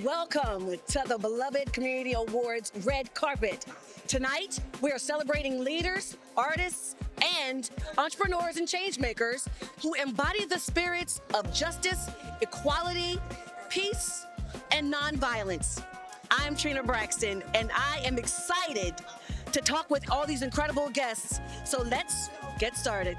Welcome to the Beloved Community Awards Red Carpet. Tonight, we are celebrating leaders, artists, and entrepreneurs and changemakers who embody the spirits of justice, equality, peace, and nonviolence. I'm Trina Braxton, and I am excited to talk with all these incredible guests. So let's get started.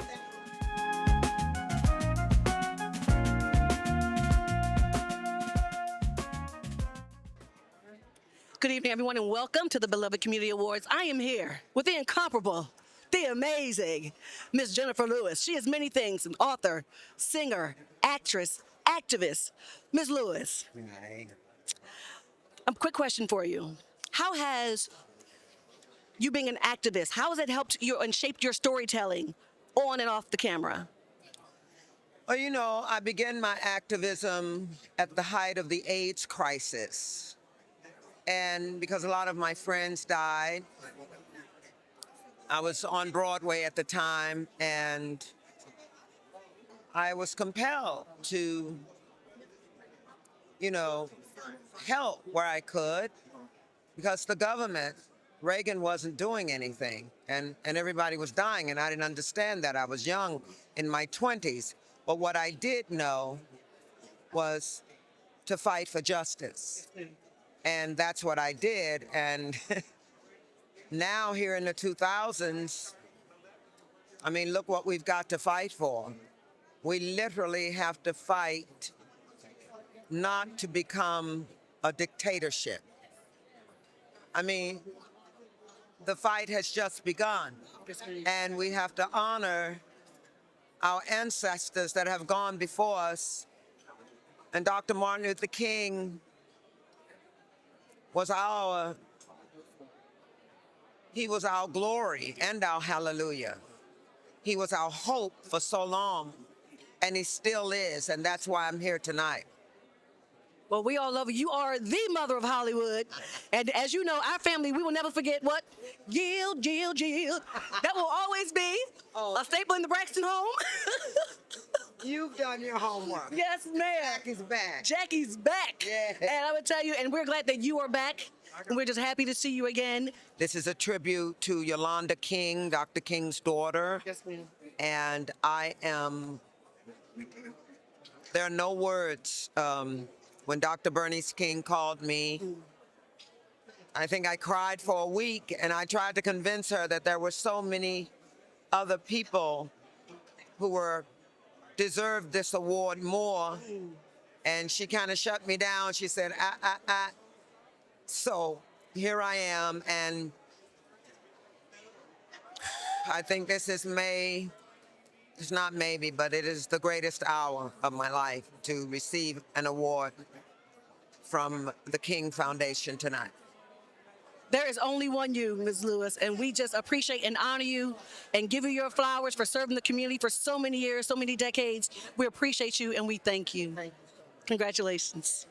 Good evening, everyone, and welcome to the Beloved Community Awards. I am here with the incomparable, the amazing Miss Jenifer Lewis. She is many things: an author, singer, actress, activist. Ms. Lewis, Hi. a quick question for you. How has you being an activist, how has it helped you and shaped your storytelling on and off the camera? Well, I began my activism at the height of the AIDS crisis. And because a lot of my friends died, I was on Broadway at the time, and I was compelled to, help where I could, because the government, Reagan wasn't doing anything, and everybody was dying, and I didn't understand that. I was young, in my 20s. But what I did know was to fight for justice. And that's what I did. And now here in the 2000s, look what we've got to fight for. We literally have to fight not to become a dictatorship. The fight has just begun. And we have to honor our ancestors that have gone before us. And Dr. Martin Luther King was our glory and our hallelujah. He was our hope for so long, and he still is, and that's why I'm here tonight. Well, we all love you. You are the mother of Hollywood. And as you know, our family, we will never forget what? Yield, yield, yield. That will always be a staple in the Braxton home. You've done your homework. Yes, ma'am. Jackie's back. Jackie's back. Yeah. And I would tell you, and we're glad that you are back. And we're just happy to see you again. This is a tribute to Yolanda King, Dr. King's daughter. Yes, ma'am. And there are no words. When Dr. Bernice King called me, I think I cried for a week, and I tried to convince her that there were so many other people who deserved this award more. And she kind of shut me down. She said, So here I am, and I think this is it's not maybe, but it is the greatest hour of my life to receive an award from the King Foundation tonight. There is only one you, Ms. Lewis, and we just appreciate and honor you and give you your flowers for serving the community for so many years, so many decades. We appreciate you, and we thank you. Congratulations.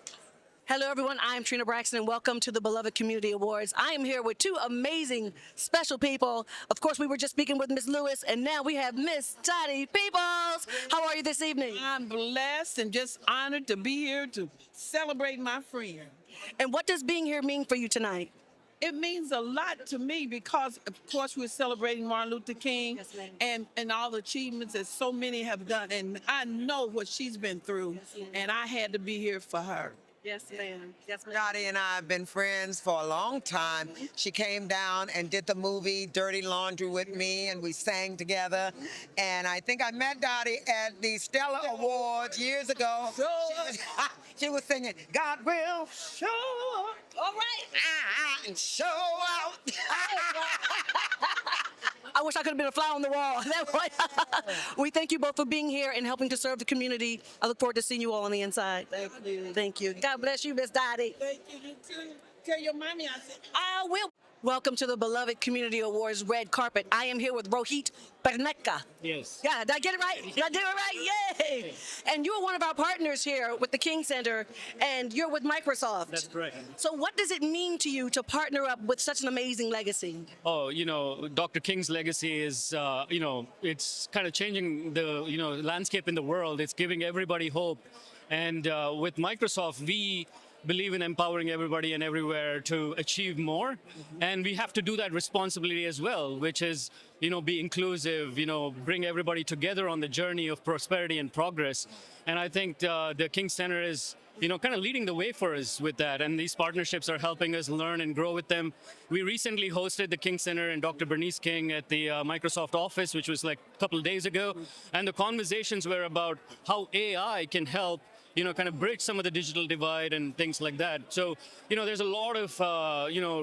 Hello, everyone. I'm Trina Braxton, and welcome to the Beloved Community Awards. I am here with two amazing, special people. Of course, we were just speaking with Ms. Lewis, and now we have Miss Dottie Peoples. How are you this evening? I'm blessed and just honored to be here to celebrate my friend. And what does being here mean for you tonight? It means a lot to me because, of course, we're celebrating Martin Luther King. Yes, ma'am. and all the achievements that so many have done. And I know what she's been through, Yes, and I had to be here for her. Yes, ma'am. Yes, ma'am. Dottie and I have been friends for a long time. She came down and did the movie Dirty Laundry with me, and we sang together. And I think I met Dottie at the Stella Awards years ago. She was singing, God will show up. All right. And show out. I wish I could have been a fly on the wall. We thank you both for being here and helping to serve the community. I look forward to seeing you all on the inside. Thank you. Thank you. God bless you, Miss Dottie. Thank you too. Tell your mommy I said. I will. Welcome to the Beloved Community Awards Red Carpet. I am here with Rohit Perneka. Yes. Yeah, did I get it right? Did I do it right? Yay! And you're one of our partners here with the King Center, and you're with Microsoft. That's correct. So what does it mean to you to partner up with such an amazing legacy? Oh, Dr. King's legacy is, it's kind of changing the, landscape in the world. It's giving everybody hope. And with Microsoft, we believe in empowering everybody and everywhere to achieve more. And we have to do that responsibly as well, which is, be inclusive, bring everybody together on the journey of prosperity and progress. And I think the King Center is, kind of leading the way for us with that. And these partnerships are helping us learn and grow with them. We recently hosted the King Center and Dr. Bernice King at the Microsoft office, which was like a couple of days ago. And the conversations were about how AI can help kind of bridge some of the digital divide and things like that. So, there's a lot of,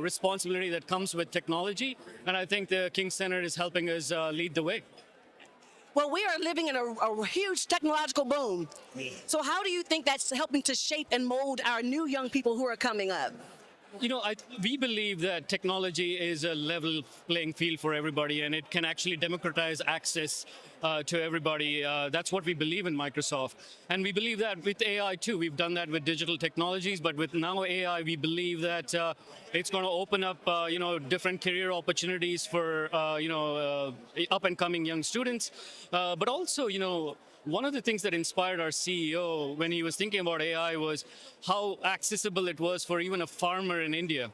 responsibility that comes with technology. And I think the King Center is helping us lead the way. Well, we are living in a huge technological boom. So how do you think that's helping to shape and mold our new young people who are coming up? We believe that technology is a level playing field for everybody, and it can actually democratize access to everybody. That's what we believe in Microsoft. And we believe that with AI too. We've done that with digital technologies, but with now AI, we believe that it's going to open up, different career opportunities for, up and coming young students. But also, one of the things that inspired our CEO when he was thinking about AI was how accessible it was for even a farmer in India.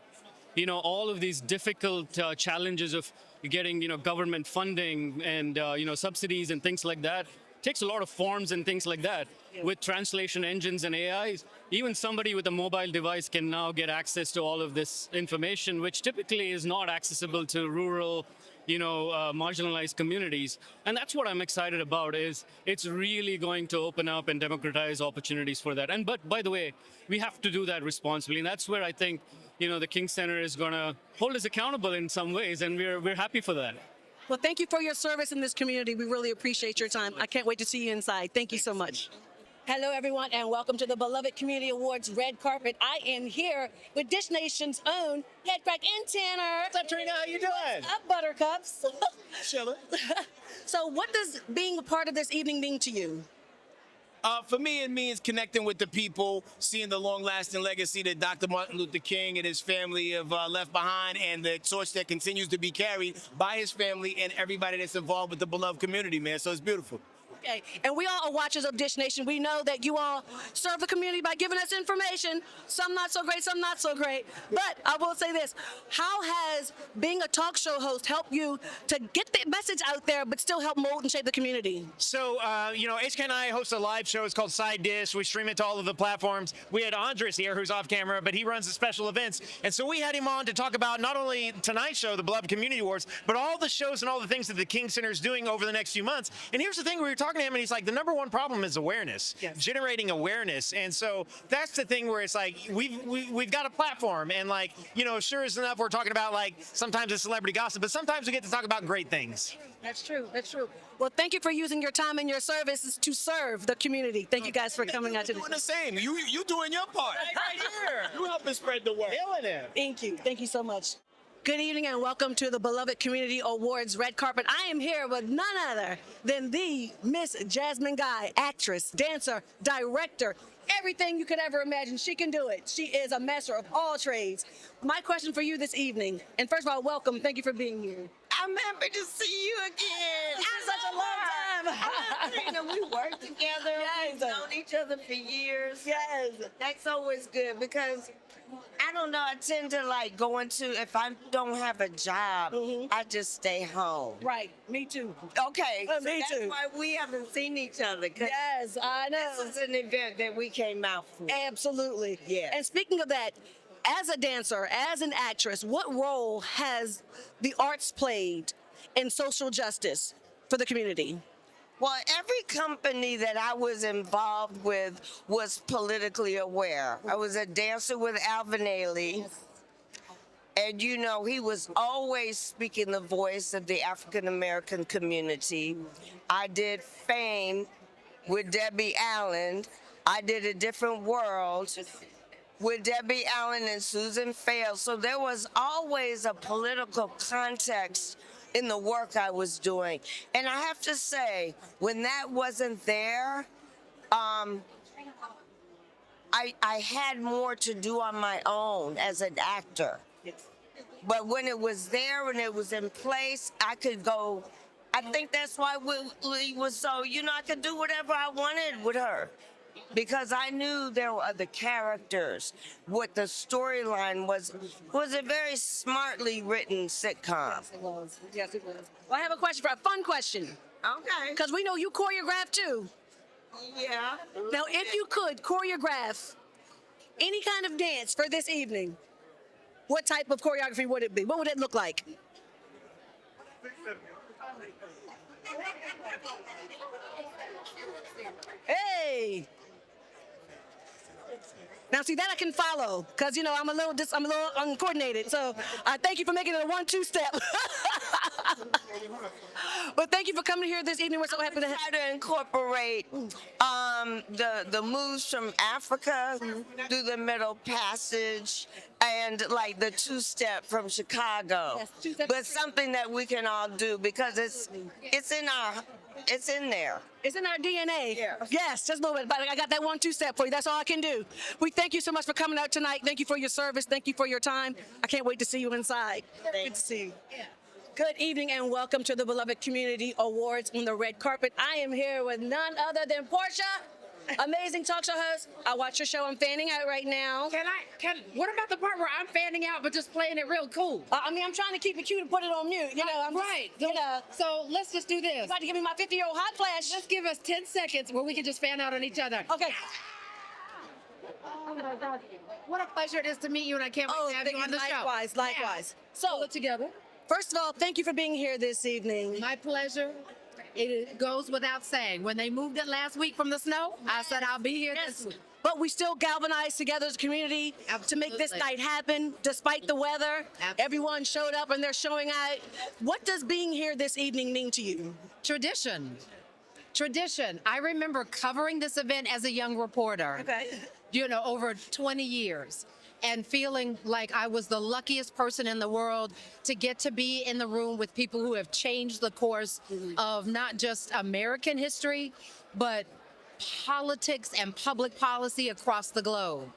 All of these difficult challenges of getting, government funding and, subsidies and things like that takes a lot of forms and things like that. With translation engines and AIs, even somebody with a mobile device can now get access to all of this information, which typically is not accessible to rural, marginalized communities. And that's what I'm excited about, is it's really going to open up and democratize opportunities for that. But by the way, we have to do that responsibly. And that's where I think, the King Center is going to hold us accountable in some ways. And we're happy for that. Well, thank you for your service in this community. We really appreciate your time. I can't wait to see you inside. Thank you so much. Hello, everyone, and welcome to the Beloved Community Awards Red Carpet. I am here with Dish Nation's own Head Crack and Tanner. What's up, Trina? How you doing? What's up, Buttercups? Chilling. So what does being a part of this evening mean to you? For me, it means connecting with the people, seeing the long-lasting legacy that Dr. Martin Luther King and his family have left behind, and the torch that continues to be carried by his family and everybody that's involved with the beloved community, man. So it's beautiful. Okay, and we all are watchers of Dish Nation. We know that you all serve the community by giving us information. Some not so great, some not so great. But I will say this, how has being a talk show host helped you to get the message out there, but still help mold and shape the community? So, HK and I host a live show. It's called Side Dish. We stream it to all of the platforms. We had Andres here, who's off camera, but he runs the special events. And so we had him on to talk about not only tonight's show, the Beloved Community Awards, but all the shows and all the things that the King Center is doing over the next few months. And here's the thing, we were talking to him, and he's like, the number one problem is awareness, generating awareness. And so that's the thing where it's like, we've got a platform, and like, sure as enough, we're talking about like, sometimes it's celebrity gossip, but sometimes we get to talk about great things. That's true, that's true. Well, thank you for using your time and your services to serve the community. Thank you guys for coming out today. Doing the same. You doing your part. Right here. You helping spread the word. Killing it. Thank you so much. Good evening and welcome to the Beloved Community Awards Red Carpet. I am here with none other than the Miss Jasmine Guy, actress, dancer, director, everything you could ever imagine. She can do it. She is a master of all trades. My question for you this evening, and first of all, welcome. Thank you for being here. I'm happy to see you again. It's been such a long time. Trina, we work together. Yes. We've known each other for years. Yes. That's always good because I don't know. I tend to like going to, if I don't have a job, I just stay home. Right. Me too. Okay. Me that's too. why we haven't seen each other. Yes, I know. This is an event that we came out for. Absolutely. Yeah. And speaking of that, as a dancer, as an actress, what role has the arts played in social justice for the community? Well, every company that I was involved with was politically aware. I was a dancer with Alvin Ailey. And he was always speaking the voice of the African American community. I did Fame with Debbie Allen. I did A Different World with Debbie Allen and Susan Fail. So there was always a political context in the work I was doing. And I have to say, when that wasn't there, I had more to do on my own as an actor. But when it was there and it was in place, I could go. I think that's why we was so, I could do whatever I wanted with her. because I knew there were other characters. What the storyline was a very smartly written sitcom. It was. Yes, it was. Well, I have a fun question. Okay. Because we know you choreograph too. Yeah. Now, if you could choreograph any kind of dance for this evening, what type of choreography would it be? What would it look like? Hey! Now, see that I can follow, because I'm a little uncoordinated. So, thank you for making it a 1-2 step. But thank you for coming here this evening. We're so happy to have. Try to incorporate the moves from Africa through the Middle Passage and like the 2-step from Chicago. Yes, 2-step. But something that we can all do because it's in there. It's in our DNA. Yeah. Yes, just a little bit. But I got that 1-2 step for you. That's all I can do. We thank you so much for coming out tonight. Thank you for your service. Thank you for your time. I can't wait to see you inside. Good to see you. Good evening and welcome to the Beloved Community Awards on the red carpet. I am here with none other than Portia, amazing talk show host. I watch your show. I'm fanning out right now. What about the part where I'm fanning out but just playing it real cool? I'm trying to keep it cute and put it on mute. I'm Right. Just, So let's just do this. about to give me my 50-year-old hot flash. Just give us 10 seconds where we can just fan out on each other. Okay. What a pleasure it is to meet you, and I can't wait to have you on the show. Likewise. So, So, pull it together. first of all, thank you for being here this evening. My pleasure. It goes without saying. When they moved it last week from the snow, I said I'll be here this week. But we still galvanized together as a community to make this Absolutely. night happen, despite the weather. Absolutely. Everyone showed up and they're showing out. What does being here this evening mean to you? Tradition. I remember covering this event as a young reporter. Okay. Over 20 years. And feeling like I was the luckiest person in the world to get to be in the room with people who have changed the course of not just American history, but politics and public policy across the globe.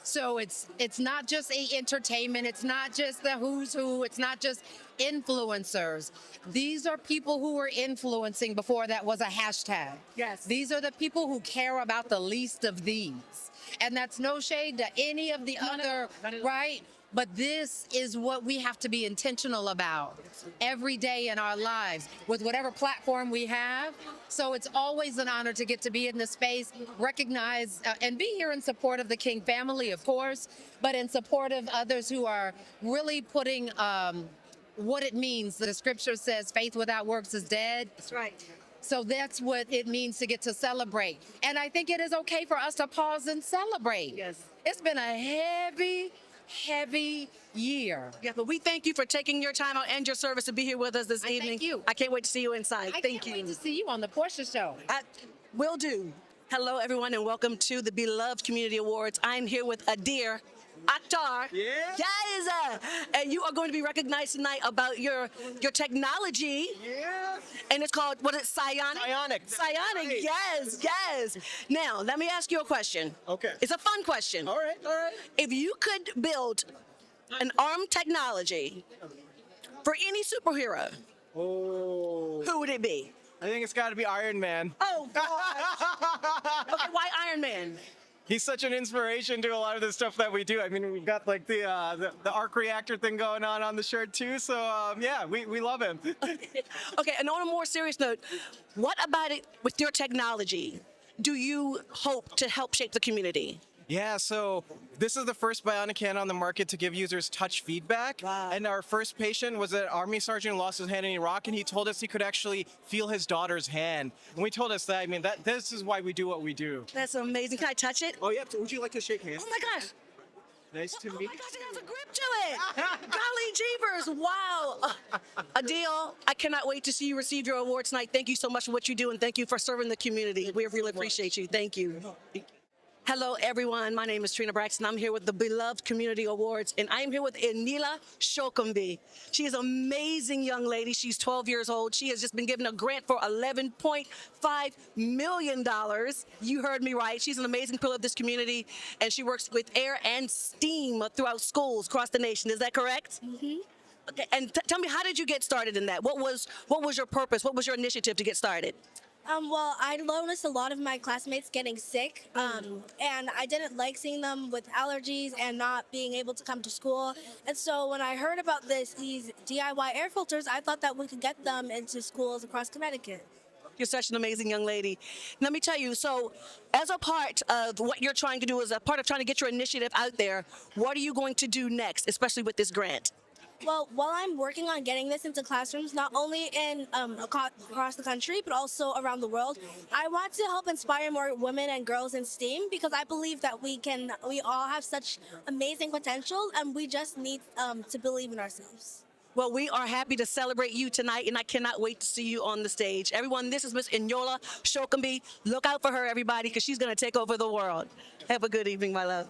So it's not just entertainment, it's not just the who's who, it's not just influencers. These are people who were influencing before that was a hashtag. Yes. These are the people who care about the least of these. And that's no shade to any of the other, right? But this is what we have to be intentional about every day in our lives with whatever platform we have. So it's always an honor to get to be in this space, recognize and be here in support of the King family, of course, but in support of others who are really putting what it means. The scripture says faith without works is dead. That's right. So that's what it means to get to celebrate. And I think it is okay for us to pause and celebrate. Yes. It's been a heavy year. Yeah, but we thank you for taking your time out and your service to be here with us this evening. thank you. I can't wait to see you inside. I Thank can't you. wait to see you on the Portia Show. Will do. Hello, everyone, and welcome to the Beloved Community Awards. I'm here with Adir Akhtar. Yeah. Yes. And you are going to be recognized tonight about your technology. Yeah. And it's called, what is it, Bionic? Bionic. Bionic, Right. yes. Now, let me ask you a question. Okay. It's a fun question. All right. If you could build an arm technology for any superhero, Oh. who would it be? I think it's got to be Iron Man. Oh, God. Okay, why Iron Man? He's such an inspiration to a lot of the stuff that we do. I mean, we've got like the arc reactor thing going on the shirt too. So yeah, we love him. Okay, and on a more serious note, what about it with your technology do you hope to help shape the community? Yeah, so this is the first Bionic hand on the market to give users touch feedback. Wow. And our first patient was an Army sergeant who lost his hand in Iraq, and he told us he could actually feel his daughter's hand. And we told us that, I mean, this is why we do what we do. That's amazing. Can I touch it? Oh, yeah, would you like to shake hands? Oh my gosh. Nice to Oh my meet gosh, it has a grip to it. Golly jeepers. Wow. Adil, I cannot wait to see you receive your award tonight. Thank you so much for what you do, and thank you for serving the community. We really appreciate you. Thank you. Hello, everyone. My name is Trina Braxton. I'm here with the Beloved Community Awards, and I am here with Enila Shokumbi. She is an amazing young lady. She's 12 years old. She has just been given a grant for $11.5 million. You heard me right. She's an amazing pillar of this community, and she works with air and steam throughout schools across the nation. Is that correct? Mm-hmm. Okay, and tell me, how did you get started in that? What was your purpose? What was your initiative to get started? Well, I noticed a lot of my classmates getting sick, and I didn't like seeing them with allergies and not being able to come to school. And so when I heard about these DIY air filters, I thought that we could get them into schools across Connecticut. You're such an amazing young lady. Let me tell you, so as a part of what you're trying to do, as a part of trying to get your initiative out there, what are you going to do next, especially with this grant? Well, while I'm working on getting this into classrooms, not only in across the country, but also around the world, I want to help inspire more women and girls in STEAM because I believe that we all have such amazing potential, and we just need to believe in ourselves. Well, we are happy to celebrate you tonight, and I cannot wait to see you on the stage. Everyone, this is Miss Enyola Shokumbi. Look out for her, everybody, because she's going to take over the world. Have a good evening, my love.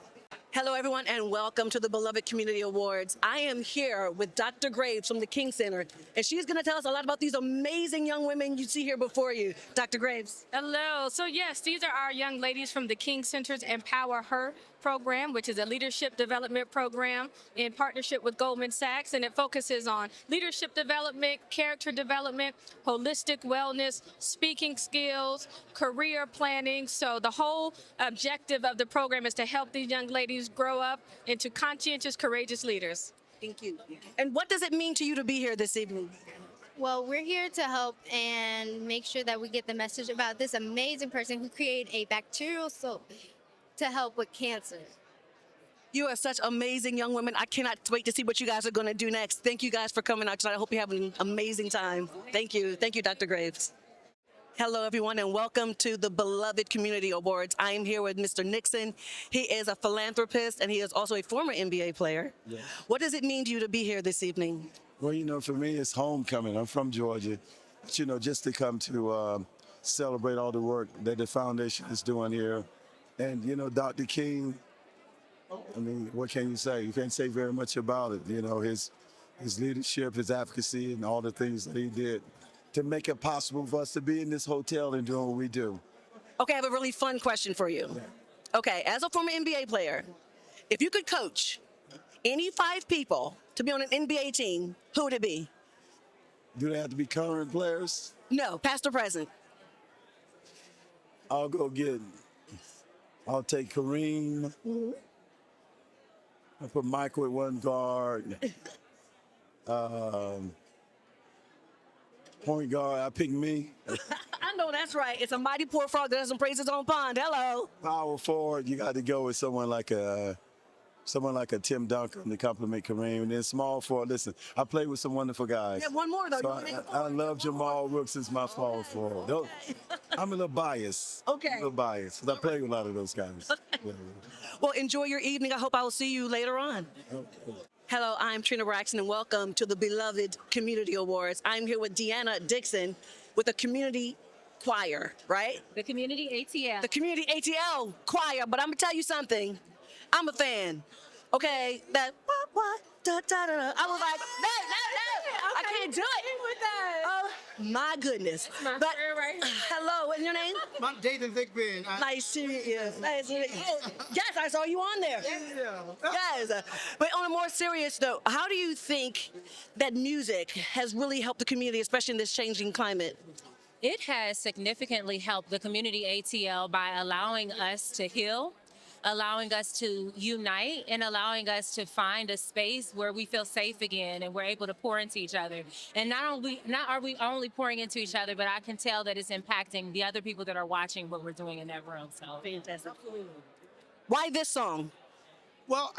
Hello, everyone, and welcome to the Beloved Community Awards. I am here with Dr. Graves from the King Center, and she's going to tell us a lot about these amazing young women you see here before you. Dr. Graves. Hello. So yes, these are our young ladies from the King Center's Empower Her program, which is a leadership development program in partnership with Goldman Sachs, and it focuses on leadership development, character development, holistic wellness, speaking skills, career planning. So the whole objective of the program is to help these young ladies grow up into conscientious, courageous leaders. Thank you. And what does it mean to you to be here this evening? Well, we're here to help and make sure that we get the message about this amazing person who created a bacterial soap to help with cancer. You are such amazing young women. I cannot wait to see what you guys are going to do next. Thank you guys for coming out tonight. I hope you have an amazing time. Thank you. Thank you, Dr. Graves. Hello, everyone, and welcome to the Beloved Community Awards. I am here with Mr. Nixon. He is a philanthropist, and he is also a former NBA player. Yeah. What does it mean to you to be here this evening? Well, for me, it's homecoming. I'm from Georgia. But, just to come to celebrate all the work that the foundation is doing here. And, Dr. King, what can you say? You can't say very much about it. His leadership, his advocacy, and all the things that he did to make it possible for us to be in this hotel and doing what we do. Okay, I have a really fun question for you. Okay, as a former NBA player, if you could coach any 5 people to be on an NBA team, who would it be? Do they have to be current players? No, past or present. I'll take Kareem. I'll put Michael at one guard. Point guard, I pick me. I know that's right. It's a mighty poor frog that doesn't praise his own pond. Hello. Power forward, you got to go with someone like a Tim Duncan to compliment Kareem. And then small forward, listen, I played with some wonderful guys. Yeah, one more though. So I love Jamal Brooks as my small forward. Okay. I'm a little biased. Okay. A little biased, because I played with a lot of those guys. Yeah. Well, enjoy your evening. I hope I will see you later on. Okay. Hello, I'm Trina Braxton, and welcome to the Beloved Community Awards. I'm here with Deanna Dixon with a community choir, right? The Community ATL. The Community ATL choir, but I'm gonna tell you something. I'm a fan. Okay, that what da da da. I was like, no, I can't do it. With that. Oh my goodness. My But friend right here. hello, what's your name? I'm David Vickman. Nice to meet you. Nice to meet you. Oh, yes, I saw you on there. Yes. But on a more serious note, how do you think that music has really helped the community, especially in this changing climate? It has significantly helped the community ATL by allowing us to heal, allowing us to unite, and allowing us to find a space where we feel safe again and we're able to pour into each other. And not are we only pouring into each other, but I can tell that it's impacting the other people that are watching what we're doing in that room. So fantastic. Why this song? Well,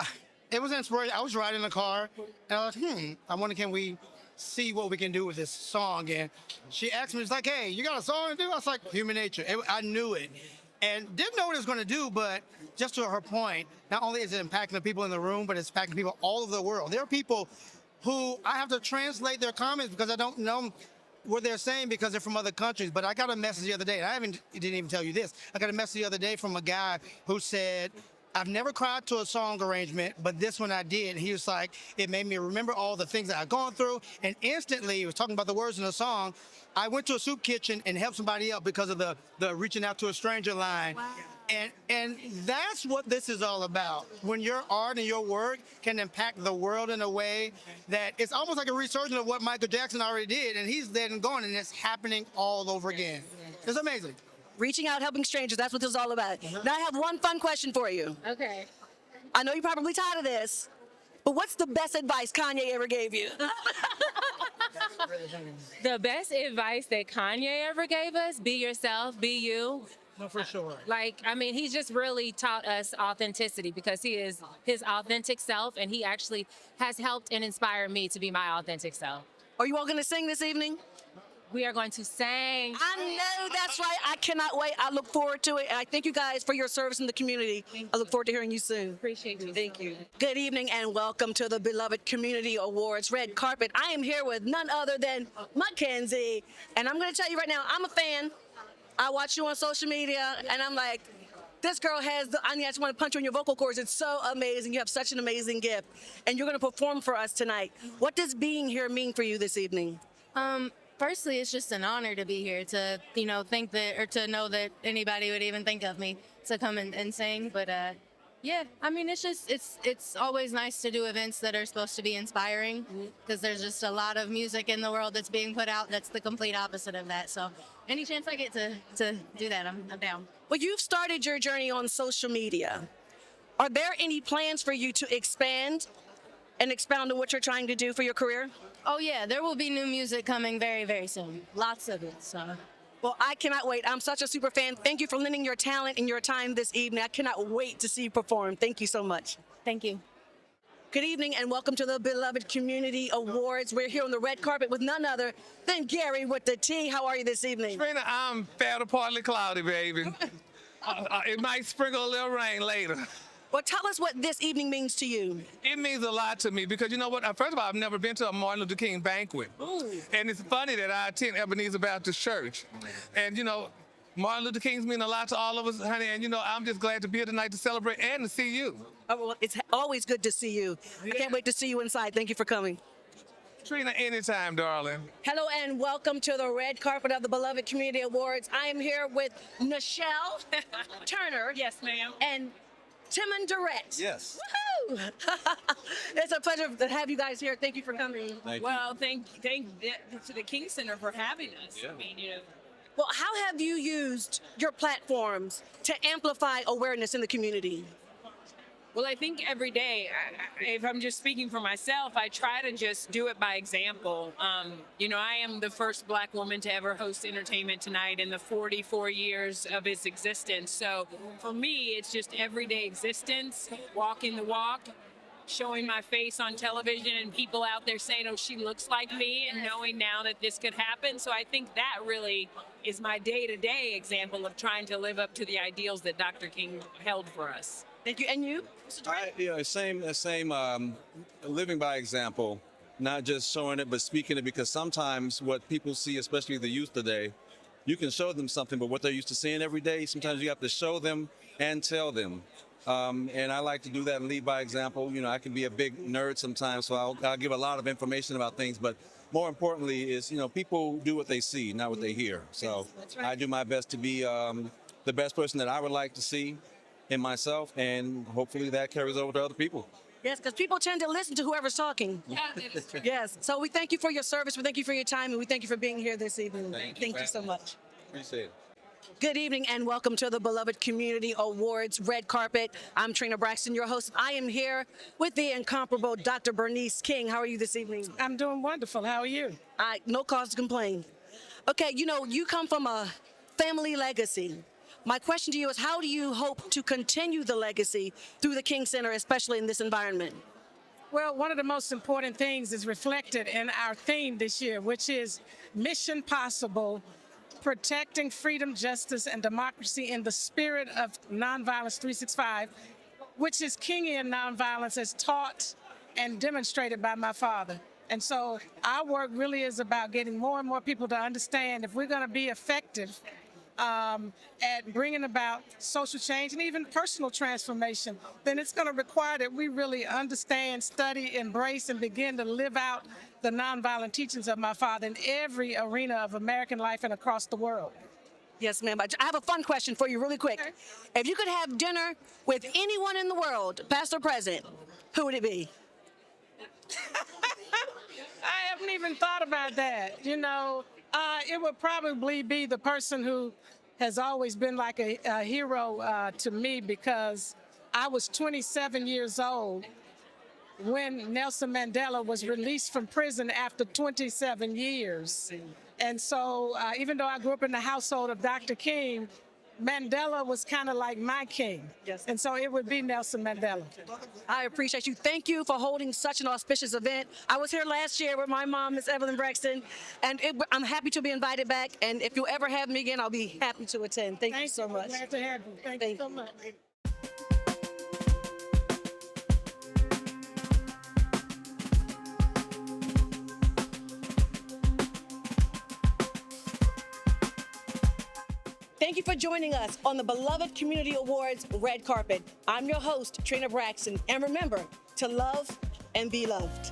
it was inspiration. I was riding in the car and I was like, I wonder, can we see what we can do with this song? And she asked me, it's like, hey, you got a song to do? I was like, human nature. I knew it. And didn't know what it was going to do, but just to her point, not only is it impacting the people in the room, but it's impacting people all over the world. There are people who I have to translate their comments because I don't know what they're saying because they're from other countries. But I got a message the other day, and didn't even tell you this. I got a message the other day from a guy who said, I've never cried to a song arrangement, but this one I did. He was like, it made me remember all the things that I've gone through. And instantly, he was talking about the words in the song. I went to a soup kitchen and helped somebody out because of the reaching out to a stranger line. Wow. And that's what this is all about. When your art and your work can impact the world in a way that it's almost like a resurgence of what Michael Jackson already did, and he's dead and gone, and it's happening all over again. It's amazing. Reaching out, helping strangers, that's what this is all about. Now I have one fun question for you. Okay. I know you're probably tired of this, but what's the best advice Kanye ever gave you? The best advice that Kanye ever gave us, be yourself, be you. No, for sure. Like, I mean, he just really taught us authenticity because he is his authentic self, and he actually has helped and inspired me to be my authentic self. Are you all going to sing this evening? We are going to sing. I know, that's right. I cannot wait. I look forward to it. And I thank you guys for your service in the community. I look forward to hearing you soon. Appreciate you. Thank you. Good evening and welcome to the Beloved Community Awards Red Carpet. I am here with none other than Mackenzie. And I'm going to tell you right now, I'm a fan. I watch you on social media and I'm like, this girl has I just want to punch you in your vocal cords. It's so amazing. You have such an amazing gift. And you're going to perform for us tonight. What does being here mean for you this evening? Firstly, it's just an honor to be here, to, you know, think that, or to know that anybody would even think of me to come and sing. But yeah, I mean, it's always nice to do events that are supposed to be inspiring, because there's just a lot of music in the world that's being put out that's the complete opposite of that. So any chance I get to do that, I'm down. Well, you've started your journey on social media. Are there any plans for you to expand and expound on what you're trying to do for your career? Oh yeah, there will be new music coming very, very soon. Lots of it, so. Well, I cannot wait. I'm such a super fan. Thank you for lending your talent and your time this evening. I cannot wait to see you perform. Thank you so much. Thank you. Good evening and welcome to the Beloved Community Awards. We're here on the red carpet with none other than Gary with the T. How are you this evening? Trina, I'm fair to partly cloudy, baby. It might sprinkle a little rain later. Well, tell us what this evening means to you. It means a lot to me because, you know what? First of all, I've never been to a Martin Luther King banquet. Ooh. And it's funny that I attend Ebenezer Baptist Church. And, you know, Martin Luther King's mean a lot to all of us, honey. And, you know, I'm just glad to be here tonight to celebrate and to see you. Oh, well, it's always good to see you. I can't wait to see you inside. Thank you for coming. Trina, anytime, darling. Hello and welcome to the red carpet of the Beloved Community Awards. I am here with Nichelle Turner. Yes, ma'am. And Timon Durrett. Yes. Woohoo! It's a pleasure to have you guys here. Thank you for coming. Well, thank to the King Center for having us. Yeah. I mean, you know. Well, how have you used your platforms to amplify awareness in the community? Well, I think every day, if I'm just speaking for myself, I try to just do it by example. You know, I am the first Black woman to ever host Entertainment Tonight in the 44 years of its existence. So for me, it's just everyday existence, walking the walk, showing my face on television and people out there saying, oh, she looks like me, and knowing now that this could happen. So I think that really is my day-to-day example of trying to live up to the ideals that Dr. King held for us. Thank you. And you? Same living by example, not just showing it, but speaking it, because sometimes what people see, especially the youth today, you can show them something, but what they're used to seeing every day, sometimes you have to show them and tell them. And I like to do that and lead by example. You know, I can be a big nerd sometimes, so I'll give a lot of information about things, but more importantly is, you know, people do what they see, not what they hear. So I do my best to be the best person that I would like to see in myself, and hopefully that carries over to other people. Yes, because people tend to listen to whoever's talking. Yeah, it is true. Yes, so we thank you for your service, we thank you for your time, and we thank you for being here this evening. Thank you so much. Appreciate it. Good evening and welcome to the Beloved Community Awards Red Carpet. I'm Trina Braxton, your host. I am here with the incomparable Dr. Bernice King. How are you this evening? I'm doing wonderful. How are you? No cause to complain. Okay, you know, you come from a family legacy. My question to you is, how do you hope to continue the legacy through the King Center, especially in this environment? Well, one of the most important things is reflected in our theme this year, which is Mission Possible, protecting freedom, justice, and democracy in the spirit of Nonviolence 365, which is Kingian nonviolence as taught and demonstrated by my father. And so our work really is about getting more and more people to understand, if we're going to be effective at bringing about social change and even personal transformation, then it's going to require that we really understand, study, embrace, and begin to live out the nonviolent teachings of my father in every arena of American life and across the world. Yes, ma'am. I have a fun question for you really quick. Okay. If you could have dinner with anyone in the world, past or present, who would it be? I haven't even thought about that. You know, It would probably be the person who has always been like a hero to me, because I was 27 years old when Nelson Mandela was released from prison after 27 years. And so even though I grew up in the household of Dr. King, Mandela was kind of like my king. Yes. And so it would be Nelson Mandela. I appreciate you. Thank you for holding such an auspicious event. I was here last year with my mom, Miss Evelyn Braxton, and I'm happy to be invited back. And if you'll ever have me again, I'll be happy to attend. Thank you so much. Glad to have you. Thank you so much. Thank you for joining us on the Beloved Community Awards Red Carpet. I'm your host, Trina Braxton, and remember to love and be loved.